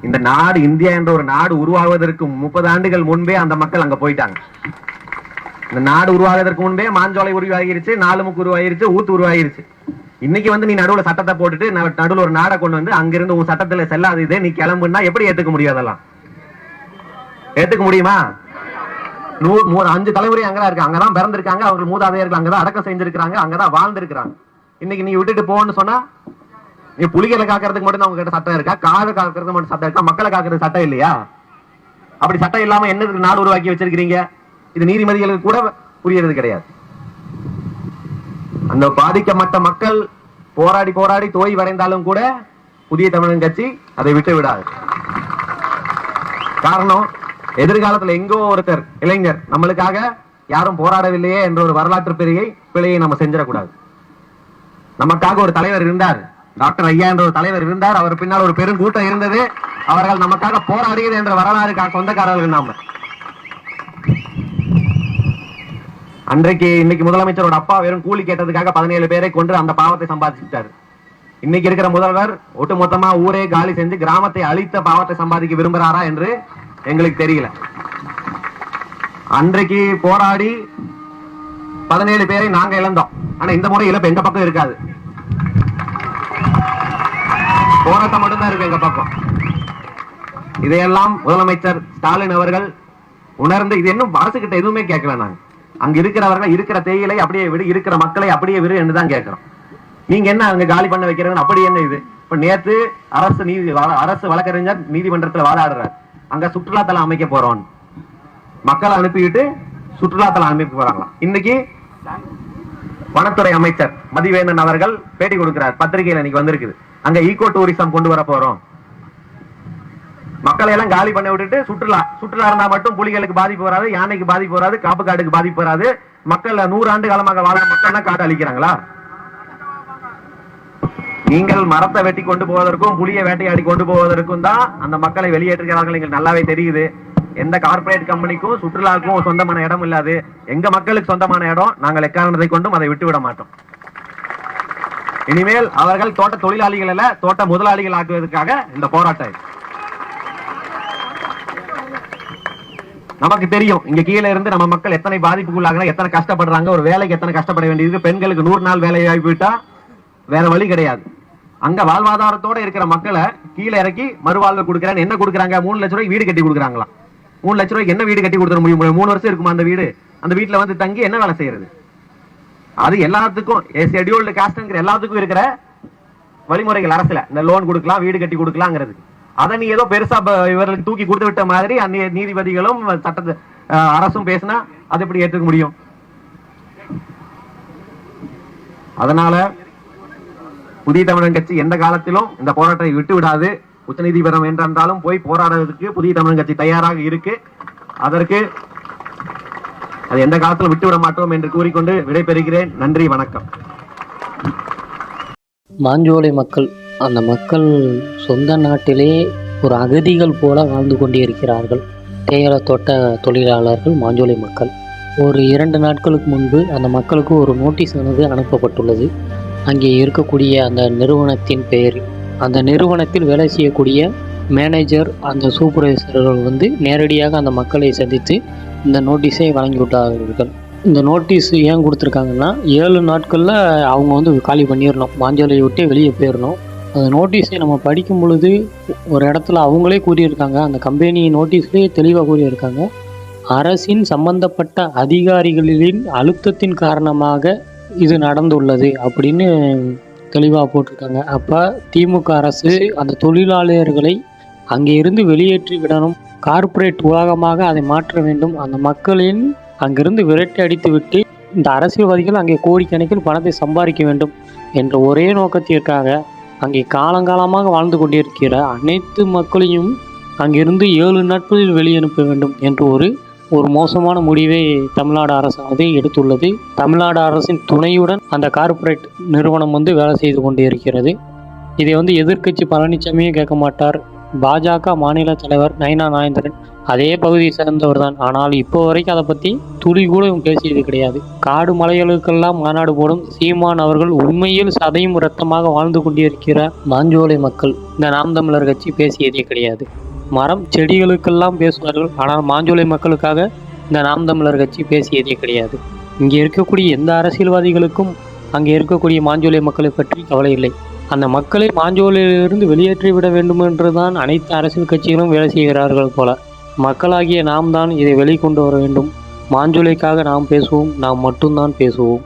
இந்த நாடு, இந்தியா என்ற ஒரு நாடு உருவாவதற்கு 30 ஆண்டுகள் முன்பே அந்த மக்கள் அங்க போயிட்டாங்க. இந்த நாடு உருவாவதற்கு முன்பே மாஞ்சோலை உருவாகிருச்சு, நாலுமுக்கு உருவாகிருச்சு, ஊத்து உருவாகிருச்சு. இன்னைக்கு நீ நடுவுல சட்டத்தை போட்டுட்டு நடுவுல ஒரு நாடை கொண்டு வந்து அங்கிருந்து உன் சட்டத்துல செல்லாது இதே நீ கிளம்புனா எப்படி ஏத்துக்க முடியும்? அதெல்லாம் ஏத்துக்க முடியுமா? 5 தலைமுறை அங்கதான் இருக்கு, அங்கதான் பிறந்திருக்காங்க, அவங்க மூதாதையர்கள் அங்கதான் அடக்கம் செஞ்சிருக்காங்க, அங்கதான் வாழ்ந்திருக்கிறாங்க. இன்னைக்கு நீ விட்டுட்டு போன்னு சொன்னா, நீ புலிகளை காக்கிறதுக்கு மட்டும் அவங்க கிட்ட சட்டம் இருக்கா? காதை காக்கிறது மட்டும் சட்டம் இருக்கா? மக்களை காக்கிறது சட்டம் இல்லையா? அப்படி சட்டம் இல்லாம என்னதுக்கு நாடு உருவாக்கி வச்சிருக்கீங்க? இது நீதிமதிகளுக்கு கூட புரியறது கிடையாது. அந்த பாதிக்கப்பட்ட மக்கள் போராடி போராடி தோய் வரைந்தாலும் கூட புதிய தமிழன் கட்சி அதை விட்டு விடாது. காரணம், எதிர்காலத்தில் எங்கோ ஒருத்தர் இளைஞர் நம்மளுக்காக யாரும் போராடவில்லையே என்ற ஒரு வரலாற்று பிழையை நம்ம செஞ்சிடக்கூடாது. நமக்காக ஒரு தலைவர் இருந்தார், டாக்டர் ஐயா என்ற ஒரு தலைவர் இருந்தார், அவர் பின்னால் ஒரு பெருங்கூட்டம் இருந்தது, அவர்கள் நமக்காக போராடியது என்ற வரலாறு சொந்தக்காரர்கள் நாம. இன்னைக்கு முதலமைச்சரோட அப்பா வெறும் கூலி கேட்டதுக்காக 17 பேரை கொண்டு அந்த பாவத்தை சம்பாதிச்சிட்டாரு. இன்னைக்கு இருக்கிற முதல்வர் ஒட்டுமொத்தமா ஊரே காலி செஞ்சு கிராமத்தை அழித்த பாவத்தை சம்பாதிக்க விரும்புறாரா என்று எங்களுக்கு தெரியல. அன்றைக்கு போராடி 17 பேரை நாங்க இழந்தோம். ஆனா இந்த முறை இழப்பு எங்க பக்கம் இருக்காது, போராட்டம் மட்டும்தான் இருக்கு எங்க பக்கம். இதையெல்லாம் முதலமைச்சர் ஸ்டாலின் அவர்கள் உணர்ந்து, இது இன்னும் அரசு கிட்ட எதுவுமே கேட்கல. நாங்க அங்க இருக்கிறவர்கள் இருக்கிற தேயிலை அப்படியே விடு, இருக்கிற மக்களை அப்படியே விடு என்றுதான் கேட்கிறோம். நீங்க என்ன அங்க காலி பண்ண வைக்கிறீங்க? அப்படி என்ன இது? இப்ப நேத்து அரசு வழக்கறிஞர் நீதிமன்றத்தில் வாதாடுறார், அங்க சுற்றுலாத்தலம் அமைக்க போறோம், மக்களை அனுப்பிட்டு சுற்றுலாத்தலம் அமைக்க போறாங்களாம். இன்னைக்கு வனத்துறை அமைச்சர் மதிவேந்தன் அவர்கள் பேட்டி கொடுக்கிறார், பத்திரிகையில் இன்னைக்கு வந்திருக்குது, அங்க ஈகோ டூரிசம் கொண்டு வர போறோம், மக்களை எல்லாம் காலி பண்ணி விட்டுட்டு சுற்றுலா இருந்தா மட்டும் புலிகளுக்கு பாதிப்பு வராது, யானைக்கு பாதிப்பு வராது, காப்பு காடுக்கு பாதிப்பு வராது. மக்கள் 100 ஆண்டு காலமாக வாழ மக்கள் காடு அழிக்கிறாங்களா? நீங்கள் மரத்தை வெட்டி கொண்டு போவதற்கும் புலியை வேட்டையாடி கொண்டு போவதற்கும் தான் அந்த மக்களை வெளியேற்றுகிறார்கள். எங்களுக்கு நல்லாவே தெரியுது. எந்த கார்பரேட் கம்பெனிக்கும் சுற்றுலாவுக்கும் சொந்தமான இடம் இல்லாது, எங்க மக்களுக்கு சொந்தமான இடம். நாங்கள் எக்காரணத்தை கொண்டும் அதை விட்டுவிட மாட்டோம். இனிமேல் அவர்கள் தோட்ட தொழிலாளிகள் அல்ல, தோட்ட முதலாளிகள் ஆக்குவதற்காக இந்த போராட்டம். நமக்கு தெரியும் இங்க கீழே இருந்து நம்ம மக்கள் எத்தனை பாதிப்புக்குள்ளாக, எத்தனை கஷ்டப்படுறாங்க, ஒரு வேலைக்கு எத்தனை கஷ்டப்பட வேண்டியது. பெண்களுக்கு 100 நாள் வேலை வாய்ப்பு விட்டா வேற வழி கிடையாது. அங்க வாழ்வாதாரத்தோட இருக்கிற மக்களை கீழே இறக்கி மறுவாழ்வு கொடுக்குறாங்க. என்ன கொடுக்குறாங்க? 3 லட்சம் ரூபாய்க்கு வீடு கட்டி கொடுக்குறாங்களா? 3 லட்சம் ரூபாய்க்கு என்ன வீடு கட்டி கொடுத்துட முடியும்? 3 வருஷம் இருக்குமா அந்த வீடு? அந்த வீட்டுல வந்து தங்கி என்ன வேலை செய்யறது? அது எல்லாத்துக்கும் ஷெட்யூல்டு காஸ்ட்ங்கிற எல்லாத்துக்கும் இருக்கிற வழிமுறைகள் அரசுல. இந்த லோன் கொடுக்கலாம், வீடு கட்டி கொடுக்கலாங்கிறது. அதை நீ ஏதோ பெருசா இவர்களுக்கு தூக்கி கொடுத்து விட்ட மாதிரி அந்த நீதிபதிகளும் சட்ட அரசும் பேசினா அது எப்படி ஏற்றுக்க முடியும்? அதனால புதிய தமிழன் கட்சி எந்த காலத்திலும் இந்த போராட்டத்தை விட்டு விடாது. உச்ச நீதிமன்றம் என்றாலும் போய் போராடுறதுக்கு புதிய தமிழன் கட்சி தயாராக இருக்கு. அதற்கு அது எந்த காலத்திலும் விட்டுவிட மாட்டோம் என்று கூறிக்கொண்டு விடைபெறுகிறேன். நன்றி, வணக்கம். மாஞ்சோலை மக்கள், அந்த மக்கள் சொந்த நாட்டிலே ஒரு அகதிகள் போல வாழ்ந்து கொண்டே இருக்கிறார்கள். தேயிலை தோட்ட தொழிலாளர்கள் மாஞ்சோலை மக்கள். ஒரு 2 நாட்களுக்கு முன்பு அந்த மக்களுக்கு ஒரு நோட்டீஸ் ஆனது அனுப்பப்பட்டுள்ளது. அங்கே இருக்கக்கூடிய அந்த நிறுவனத்தின் பெயர், அந்த நிறுவனத்தில் வேலை செய்யக்கூடிய மேனேஜர், அந்த சூப்பர்வைசர்கள் நேரடியாக அந்த மக்களை சந்தித்து இந்த நோட்டீஸை வழங்கிவிட்டார்கள். இந்த நோட்டீஸ் ஏன் கொடுத்துருக்காங்கன்னா, 7 நாட்களில் அவங்க காலி பண்ணிடணும், மாஞ்சோலையை விட்டு வெளியே போயிடணும். அந்த நோட்டீஸை நம்ம படிக்கும் பொழுது ஒரு இடத்துல அவங்களே கூறியிருக்காங்க, அந்த கம்பெனி நோட்டீஸ்லேயே தெளிவாக கூறியிருக்காங்க, அரசின் சம்பந்தப்பட்ட அதிகாரிகளின் அழுத்தத்தின் காரணமாக இது நடந்துள்ளது அப்படின்னு தெளிவாக போட்டிருக்காங்க. அப்போ திமுக அரசு அந்த தொழிலாளர்களை அங்கே இருந்து வெளியேற்றி விடணும், கார்ப்பரேட் உலகமாக அதை மாற்ற வேண்டும், அந்த மக்களின் அங்கிருந்து விரட்டி அடித்து விட்டு இந்த அரசியல்வாதிகள் அங்கே கோடிக்கணக்கில் பணத்தை சம்பாதிக்க வேண்டும் என்ற ஒரே நோக்கத்திற்காக அங்கே காலங்காலமாக வாழ்ந்து கொண்டிருக்கிற அனைத்து மக்களையும் அங்கிருந்து 7 நாட்களில் வெளியனுப்ப வேண்டும் என்று ஒரு மோசமான முடிவை தமிழ்நாடு அரசானது எடுத்துள்ளது. தமிழ்நாடு அரசின் துணையுடன் அந்த கார்ப்பரேட் நிறுவனம் வேலை செய்து கொண்டு இருக்கிறது. இதை எதிர்க்கட்சி பழனிசாமியே கேட்க மாட்டார். பாஜக மாநில தலைவர் நயினா நாகேந்திரன் அதே பகுதியை சேர்ந்தவர் தான். ஆனால் இப்போ வரைக்கும் அதை பற்றி துளி கூட இவங்க பேசியது கிடையாது. காடு மலைகளுக்கெல்லாம் மாநாடு போடும் சீமான் அவர்கள் உண்மையில் சதையும் இரத்தமாக வாழ்ந்து கொண்டிருக்கிற மாஞ்சோலை மக்கள் இந்த நாம் தமிழர் கட்சி பேசியதே கிடையாது. மரம் செடிகளுக்கெல்லாம் பேசுவார்கள், ஆனால் மாஞ்சோலை மக்களுக்காக இந்த நாம் தமிழர் கட்சி பேசியதே கிடையாது. இங்கே இருக்கக்கூடிய எந்த அரசியல்வாதிகளுக்கும் அங்கே இருக்கக்கூடிய மாஞ்சோலை மக்களை பற்றி கவலை இல்லை. அந்த மக்களை மாஞ்சோலையிலிருந்து வெளியேற்றி விட வேண்டும் என்றுதான் அனைத்து அரசியல் கட்சிகளும் வேலை செய்கிறார்கள் போல. மக்களாகிய நாம் தான் இதை வெளிக்கொண்டு வர வேண்டும். மாஞ்சோலைக்காக நாம் பேசுவோம், நாம் மட்டும்தான் பேசுவோம்.